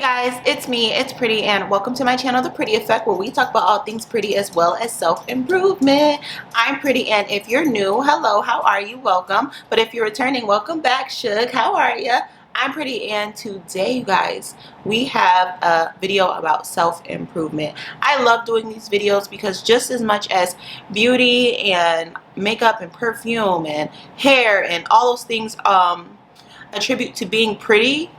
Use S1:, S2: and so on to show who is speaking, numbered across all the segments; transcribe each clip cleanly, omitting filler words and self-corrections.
S1: Guys, it's me, it's Pretty, and welcome to my channel, The Pretty Effect, where we talk about all things pretty as well as self-improvement. I'm Pretty, and if you're new, hello, how are you? Welcome. But if you're returning, welcome back, Shug. How are you? I'm Pretty, and today, you guys, we have a video about self-improvement. I love doing these videos because just as much as beauty and makeup and perfume and hair and all those things attribute to being pretty,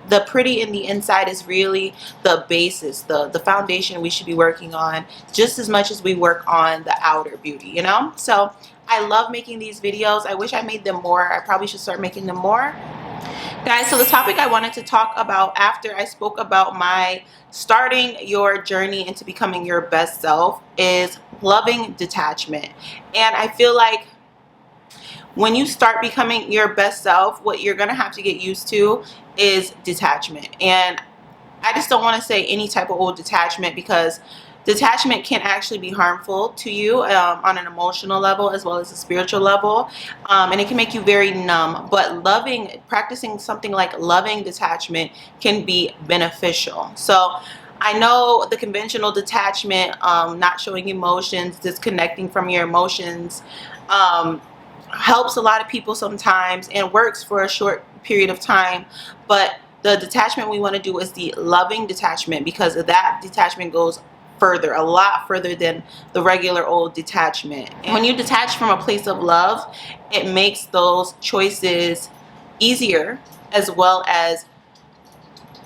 S1: the pretty in the inside is really the basis, the foundation we should be working on just as much as we work on the outer beauty, you know? So I love making these videos. I wish I made them more. I probably should start making them more. Guys, so the topic I wanted to talk about after I spoke about my starting your journey into becoming your best self is loving detachment. And I feel like when you start becoming your best self, what you're going to have to get used to is detachment. And I just don't want to say any type of old detachment, because detachment can actually be harmful to you on an emotional level as well as a spiritual level, and it can make you very numb. But practicing something like loving detachment can be beneficial. So I know the conventional detachment, not showing emotions, disconnecting from your emotions, helps a lot of people sometimes and works for a short period of time. But the detachment we want to do is the loving detachment, because that detachment goes further, a lot further than the regular old detachment. And when you detach from a place of love, it makes those choices easier as well as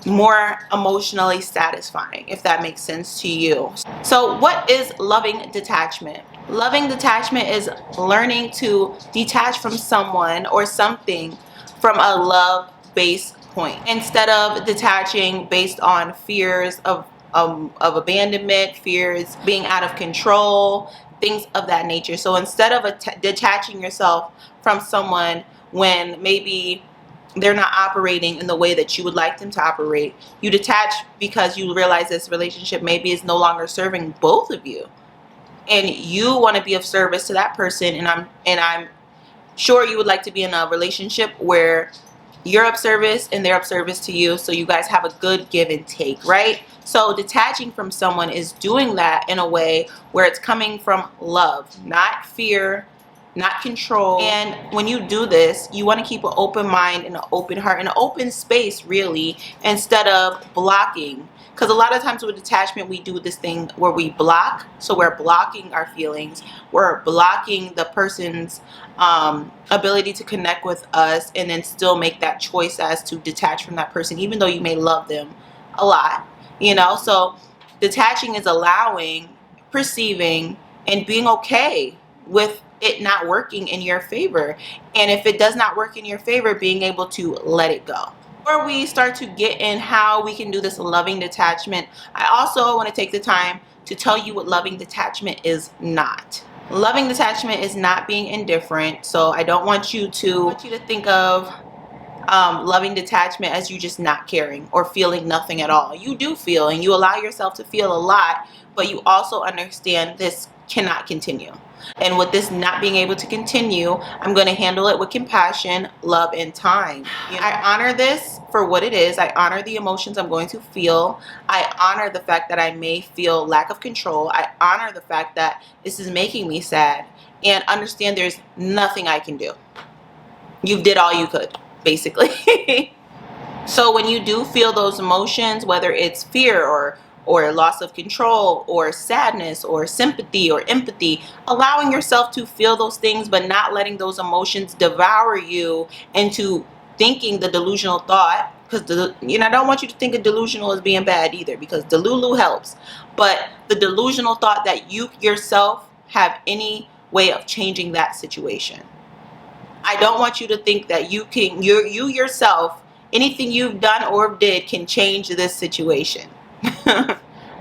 S1: more emotionally satisfying, if that makes sense to you. So what is loving detachment? Loving detachment is learning to detach from someone or something from a love-based point, instead of detaching based on fears of abandonment, fears being out of control, things of that nature. So instead of detaching yourself from someone when maybe they're not operating in the way that you would like them to operate, you detach because you realize this relationship maybe is no longer serving both of you, and you want to be of service to that person. And I'm sure you would like to be in a relationship where you're of service and they're of service to you, so you guys have a good give and take, right? So detaching from someone is doing that in a way where it's coming from love, not fear, not control. And when you do this, you want to keep an open mind and an open heart and an open space, really, instead of blocking. Because a lot of times with detachment, we do this thing where we block. So we're blocking our feelings, we're blocking the person's ability to connect with us, and then still make that choice as to detach from that person, even though you may love them a lot, you know? So detaching is allowing, perceiving, and being okay with it not working in your favor. And if it does not work in your favor, being able to let it go. Before we start to get in how we can do this loving detachment, I also want to take the time to tell you what loving detachment is not. Loving detachment is not being indifferent. So I don't want you to think of loving detachment as you just not caring or feeling nothing at all. You do feel, and you allow yourself to feel a lot, but you also understand this cannot continue. And with this not being able to continue, I'm going to handle it with compassion, love, and time. I honor this for what it is. I honor the emotions I'm going to feel. I honor the fact that I may feel lack of control. I honor the fact that this is making me sad, and understand there's nothing I can do. You did all you could, basically. So when you do feel those emotions, whether it's fear or loss of control or sadness or sympathy or empathy, allowing yourself to feel those things, but not letting those emotions devour you into thinking the delusional thought. Because I don't want you to think of delusional as being bad either, because delulu helps. But the delusional thought that you yourself have any way of changing that situation. I don't want you to think that you yourself, anything you've done or did can change this situation.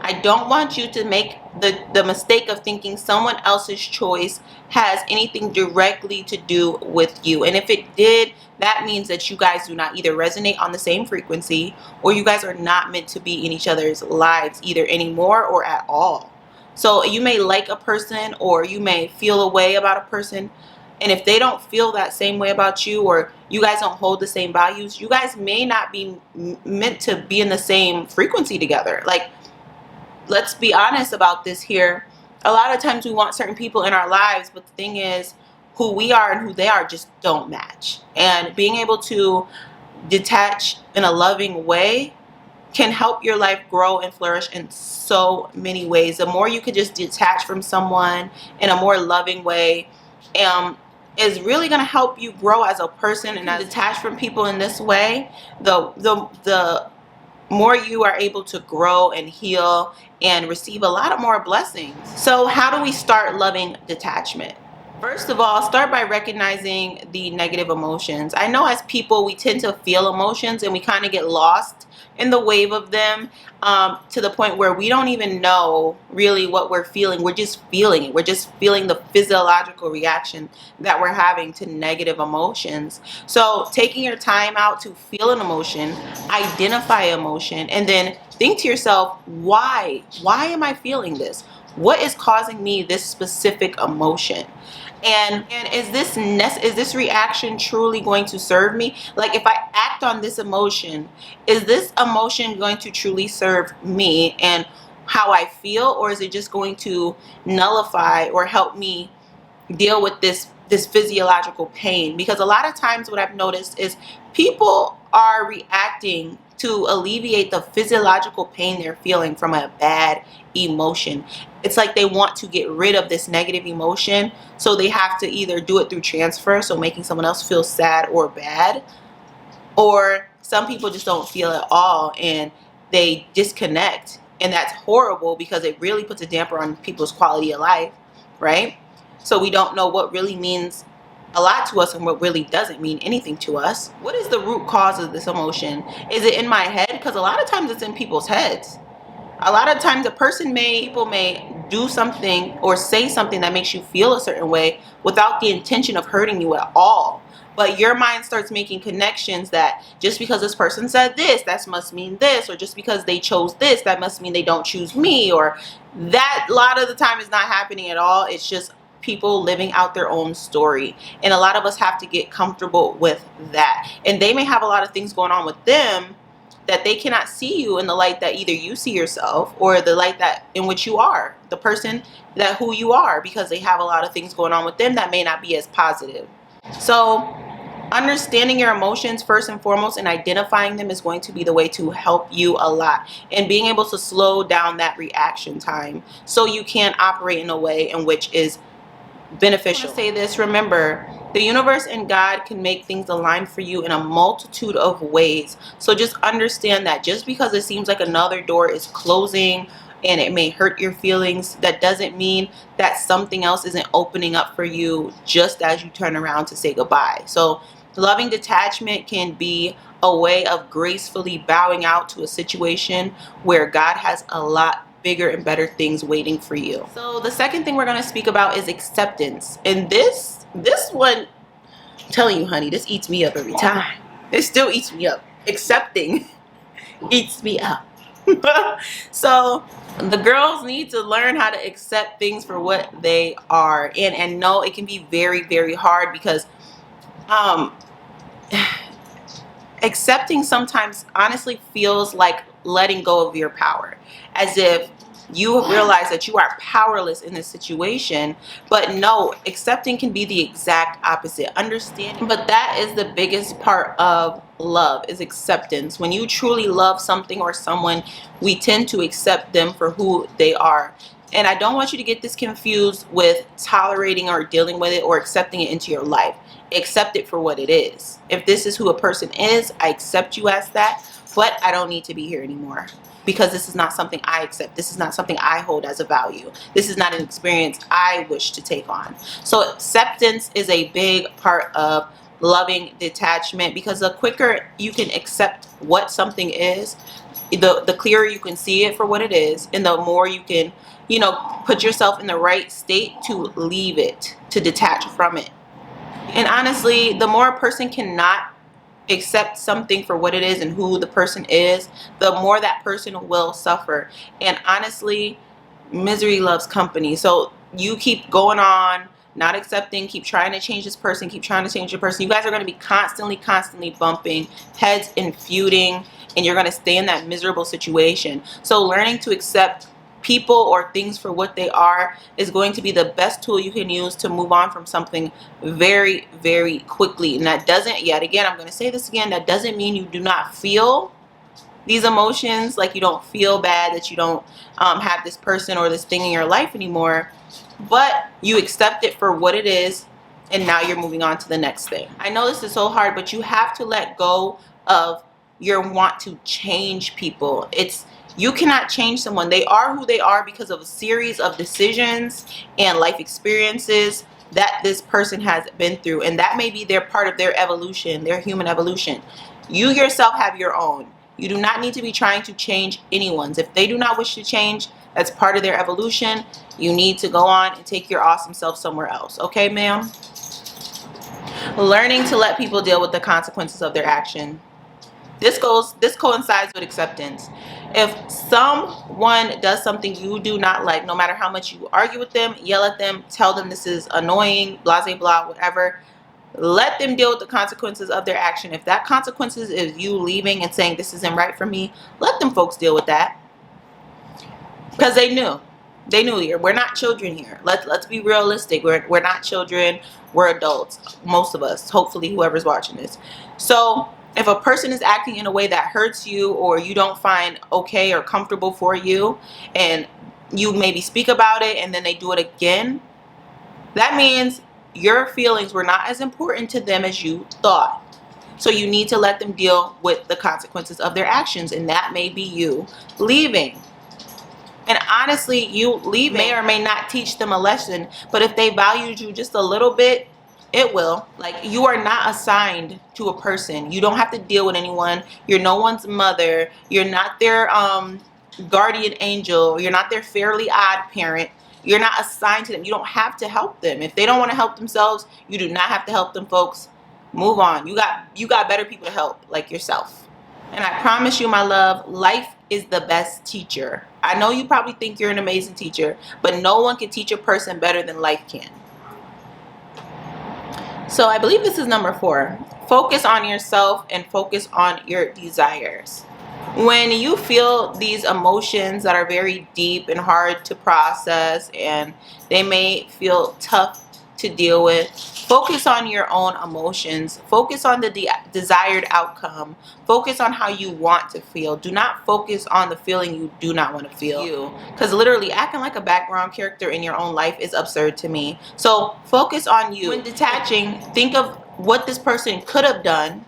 S1: I don't want you to make the mistake of thinking someone else's choice has anything directly to do with you. And if it did, that means that you guys do not either resonate on the same frequency, or you guys are not meant to be in each other's lives either anymore or at all. So you may like a person, or you may feel a way about a person, And if they don't feel that same way about you, or you guys don't hold the same values, you guys may not be meant to be in the same frequency together. Like, let's be honest about this here. A lot of times we want certain people in our lives, but the thing is, who we are and who they are just don't match. And being able to detach in a loving way can help your life grow and flourish in so many ways. The more you could just detach from someone in a more loving way, is really going to help you grow as a person. And as detach from people in this way, the more you are able to grow and heal and receive a lot of more blessings. So how do we start loving detachment? First of all, start by recognizing the negative emotions. I know as people, we tend to feel emotions and we kind of get lost in the wave of them, to the point where we don't even know really what we're feeling. We're just feeling it. We're just feeling the physiological reaction that we're having to negative emotions. So taking your time out to feel an emotion, identify emotion, and then think to yourself, why am I feeling this? What is causing me this specific emotion? And is this reaction truly going to serve me? Like, if I act on this emotion, is this emotion going to truly serve me and how I feel, or is it just going to nullify or help me deal with this physiological pain? Because a lot of times what I've noticed is people are reacting to alleviate the physiological pain they're feeling from a bad emotion. It's like they want to get rid of this negative emotion, so they have to either do it through transfer, so making someone else feel sad or bad, or some people just don't feel at all and they disconnect, and that's horrible because it really puts a damper on people's quality of life, right? So we don't know what really means a lot to us and what really doesn't mean anything to us. What is the root cause of this emotion? Is it in my head? Because a lot of times it's in people's heads. A lot of times people may do something or say something that makes you feel a certain way without the intention of hurting you at all. But your mind starts making connections that just because this person said this, that must mean this, or just because they chose this, that must mean they don't choose me, or that a lot of the time is not happening at all. It's just people living out their own story. And a lot of us have to get comfortable with that. And they may have a lot of things going on with them that they cannot see you in the light that either you see yourself, or the light that in which you are, the person that who you are, because they have a lot of things going on with them that may not be as positive. So understanding your emotions first and foremost and identifying them is going to be the way to help you a lot, and being able to slow down that reaction time so you can operate in a way in which is beneficial. I say this, remember, the universe and God can make things align for you in a multitude of ways. So just understand that just because it seems like another door is closing and it may hurt your feelings, that doesn't mean that something else isn't opening up for you just as you turn around to say goodbye. So loving detachment can be a way of gracefully bowing out to a situation where God has a lot bigger and better things waiting for you. So the second thing we're going to speak about is acceptance. And this one, I'm telling you, honey, this eats me up every time. It still eats me up. Accepting eats me up. So the girls need to learn how to accept things for what they are. And no, it can be very, very hard because accepting sometimes honestly feels like letting go of your power, as if you realize that you are powerless in this situation. But no, accepting can be the exact opposite. Understanding. But that is the biggest part of love, is acceptance. When you truly love something or someone, we tend to accept them for who they are. And I don't want you to get this confused with tolerating or dealing with it or accepting it into your life. Accept it for what it is. If this is who a person is, I accept you as that, but I don't need to be here anymore because this is not something I accept. This is not something I hold as a value. This is not an experience I wish to take on. So acceptance is a big part of loving detachment, because the quicker you can accept what something is, the clearer you can see it for what it is, and the more you can, put yourself in the right state to leave it, to detach from it. And honestly, the more a person cannot accept something for what it is and who the person is, the more that person will suffer. And honestly, misery loves company. So you keep going on not accepting, keep trying to change this person, keep trying to change your person, you guys are going to be constantly bumping heads and feuding, and you're going to stay in that miserable situation. So learning to accept people or things for what they are is going to be the best tool you can use to move on from something very, very quickly. And that doesn't, yet again, I'm going to say this again, that doesn't mean you do not feel these emotions, like you don't feel bad that you don't have this person or this thing in your life anymore, but you accept it for what it is, and now you're moving on to the next thing. I know this is so hard, but you have to let go of your want to change people. You cannot change someone. They are who they are because of a series of decisions and life experiences that this person has been through, and that may be their part of their evolution, their human evolution. You yourself have your own. You do not need to be trying to change anyone's. If they do not wish to change, that's part of their evolution. You need to go on and take your awesome self somewhere else. Okay, ma'am? Learning to let people deal with the consequences of their action. This coincides with acceptance. If someone does something you do not like, no matter how much you argue with them, yell at them, tell them this is annoying, blah, blah, blah, whatever, let them deal with the consequences of their action. If that consequences is you leaving and saying this isn't right for me, let them folks deal with that. Because they knew here. We're not children here. Let's be realistic. We're not children. We're adults. Most of us. Hopefully whoever's watching this. So if a person is acting in a way that hurts you or you don't find okay or comfortable for you, and you maybe speak about it and then they do it again, that means your feelings were not as important to them as you thought. So you need to let them deal with the consequences of their actions, and that may be you leaving. And honestly, you leaving may or may not teach them a lesson, but if they valued you just a little bit, it will. Like, you are not assigned to a person. You don't have to deal with anyone. You're no one's mother. You're not their guardian angel. You're not their Fairly Odd parent. You're not assigned to them. You don't have to help them. If they don't want to help themselves, you do not have to help them, folks. Move on. You got better people to help, like yourself. And I promise you, my love, life is the best teacher. I know you probably think you're an amazing teacher, but no one can teach a person better than life can. So I believe this is number 4. Focus on yourself and focus on your desires. When you feel these emotions that are very deep and hard to process, and they may feel tough to deal with, focus on your own emotions. Focus on the desired outcome. Focus on how you want to feel. Do not focus on the feeling you do not want to feel. Because literally acting like a background character in your own life is absurd to me. So focus on you. When detaching, think of what this person could have done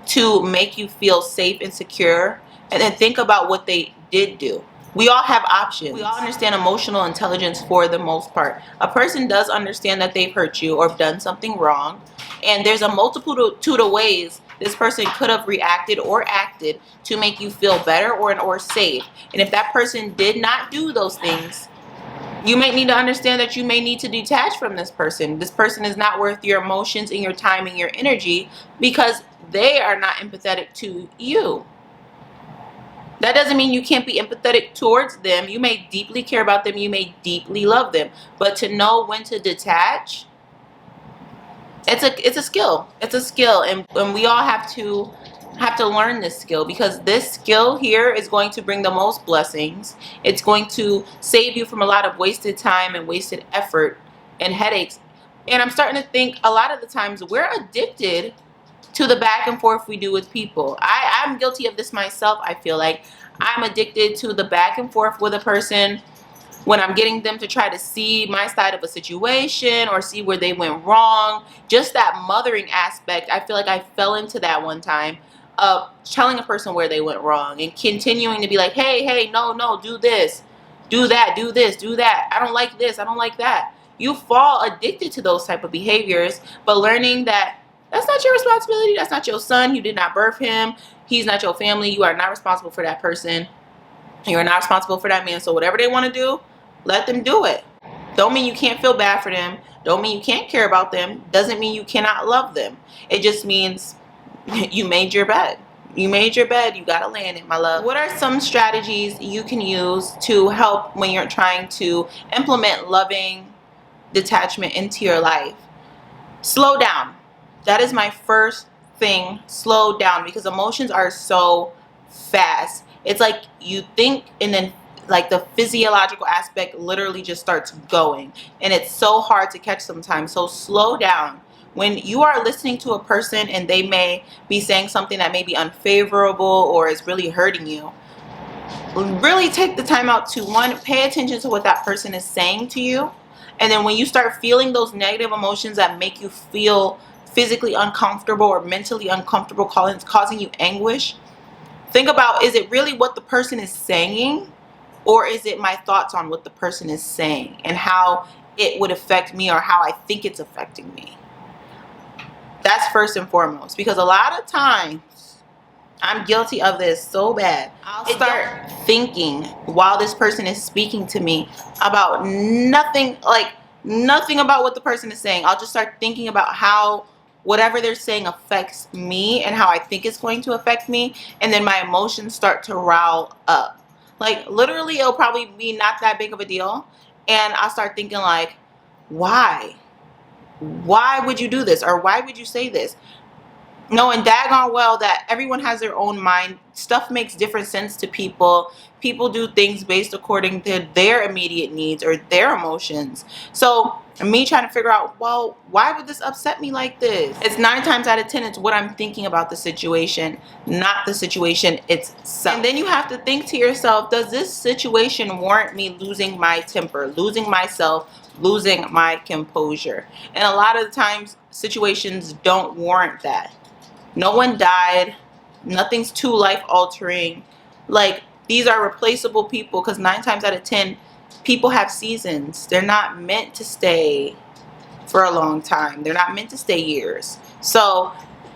S1: to make you feel safe and secure, and then think about what they did do. We all have options. We all understand emotional intelligence for the most part. A person does understand that they've hurt you or done something wrong, and there's a multitude of ways this person could have reacted or acted to make you feel better or safe. And if that person did not do those things, you may need to understand that you may need to detach from this person. This person is not worth your emotions and your time and your energy because they are not empathetic to you. That doesn't mean you can't be empathetic towards them. You may deeply care about them. You may deeply love them. But to know when to detach, it's a skill. It's a skill. And we all have to learn this skill, because this skill here is going to bring the most blessings. It's going to save you from a lot of wasted time and wasted effort and headaches. And I'm starting to think a lot of the times we're addicted to the back and forth we do with people. I'm guilty of this myself. I feel like I'm addicted to the back and forth with a person when I'm getting them to try to see my side of a situation or see where they went wrong. Just that mothering aspect, I feel like I fell into that one time of telling a person where they went wrong and continuing to be like, hey, no, do this, do that, do this, do that. I don't like this, I don't like that. You fall addicted to those type of behaviors, but learning that that's not your responsibility. That's not your son. You did not birth him. He's not your family. You are not responsible for that person. You are not responsible for that man. So whatever they want to do, let them do it. Don't mean you can't feel bad for them. Don't mean you can't care about them. Doesn't mean you cannot love them. It just means you made your bed. You made your bed. You got to land it, my love. What are some strategies you can use to help when you're trying to implement loving detachment into your life, slow down. That is my first thing. Slow down, because emotions are so fast. It's like you think, and then like the physiological aspect literally just starts going, and it's so hard to catch sometimes. So slow down. When you are listening to a person and they may be saying something that may be unfavorable or is really hurting you, really take the time out to, one, pay attention to what that person is saying to you. And then when you start feeling those negative emotions that make you feel physically uncomfortable or mentally uncomfortable, causing you anguish, think about, is it really what the person is saying, or is it my thoughts on what the person is saying and how it would affect me, or how I think it's affecting me? That's first and foremost, because a lot of times, I'm guilty of this so bad, I'll start thinking while this person is speaking to me about nothing, like nothing about what the person is saying. I'll just start thinking about how whatever they're saying affects me and how I think it's going to affect me, and then my emotions start to rile up. Like literally, it'll probably be not that big of a deal, and I'll start thinking like, why would you do this, or why would you say this, knowing daggone well that everyone has their own mind. Stuff makes different sense to people. People do things based according to their immediate needs or their emotions. So me trying to figure out, well, why would this upset me like this? It's 9 times out of 10, it's what I'm thinking about the situation, not the situation itself. And then you have to think to yourself, does this situation warrant me losing my temper, losing myself, losing my composure? And a lot of the times situations don't warrant that. No one died. Nothing's too life altering. Like, these are replaceable people, because 9 times out of 10, people have seasons. They're not meant to stay for a long time. They're not meant to stay years. So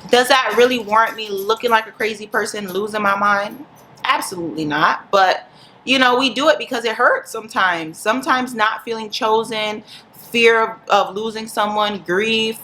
S1: does that really warrant me looking like a crazy person, losing my mind? Absolutely not. But you know, we do it because it hurts sometimes. Sometimes not feeling chosen, fear of losing someone, grief,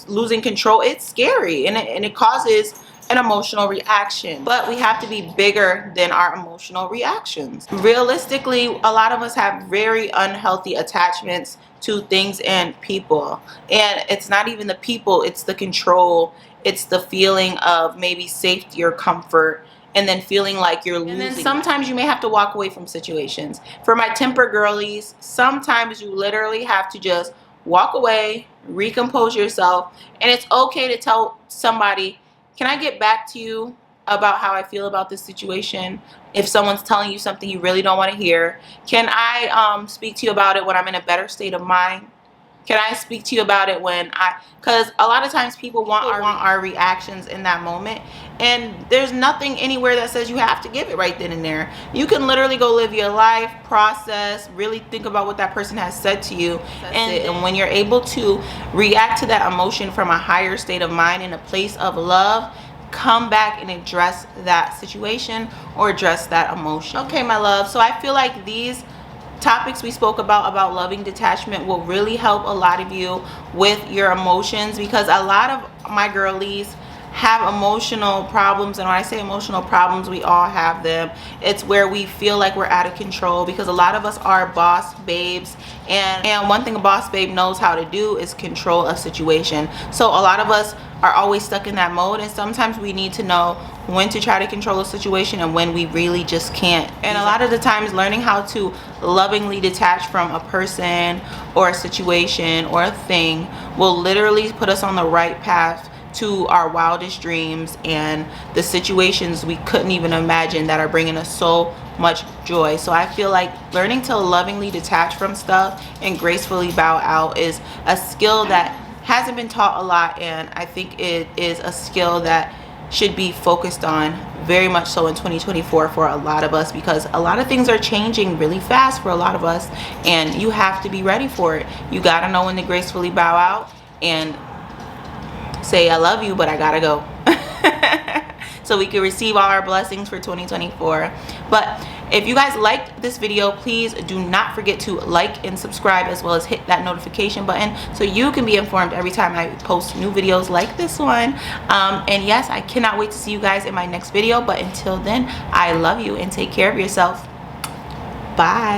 S1: losing control. It's scary, and it causes an emotional reaction. But we have to be bigger than our emotional reactions. Realistically, a lot of us have very unhealthy attachments to things and people. And it's not even the people, it's the control. It's the feeling of maybe safety or comfort, and then feeling like you're losing. And then sometimes you may have to walk away from situations. For my temper girlies, sometimes you literally have to just walk away, recompose yourself, and it's okay to tell somebody, can I get back to you about how I feel about this situation? If someone's telling you something you really don't want to hear, can I speak to you about it when I'm in a better state of mind? Can I speak to you about it when because a lot of times people want our reactions in that moment, and there's nothing anywhere that says you have to give it right then and there. You can literally go live your life, process, really think about what that person has said to you, and when you're able to react to that emotion from a higher state of mind, in a place of love, come back and address that situation or address that emotion. Okay, my love, so I feel like these topics we spoke about loving detachment will really help a lot of you with your emotions, because a lot of my girlies have emotional problems. And when I say emotional problems, we all have them. It's where we feel like we're out of control, because a lot of us are boss babes, and one thing a boss babe knows how to do is control a situation. So a lot of us are always stuck in that mode, and sometimes we need to know when to try to control a situation and when we really just can't. And a lot of the times, learning how to lovingly detach from a person or a situation or a thing will literally put us on the right path to our wildest dreams and the situations we couldn't even imagine that are bringing us so much joy. So I feel like learning to lovingly detach from stuff and gracefully bow out is a skill that hasn't been taught a lot, and I think it is a skill that should be focused on very much so in 2024 for a lot of us, because a lot of things are changing really fast for a lot of us, and you have to be ready for it. You gotta know when to gracefully bow out and say I love you, but I gotta go. So we can receive all our blessings for 2024. But if you guys liked this video, please do not forget to like and subscribe, as well as hit that notification button so you can be informed every time I post new videos like this one. And yes, I cannot wait to see you guys in my next video. But until then, I love you and take care of yourself. Bye.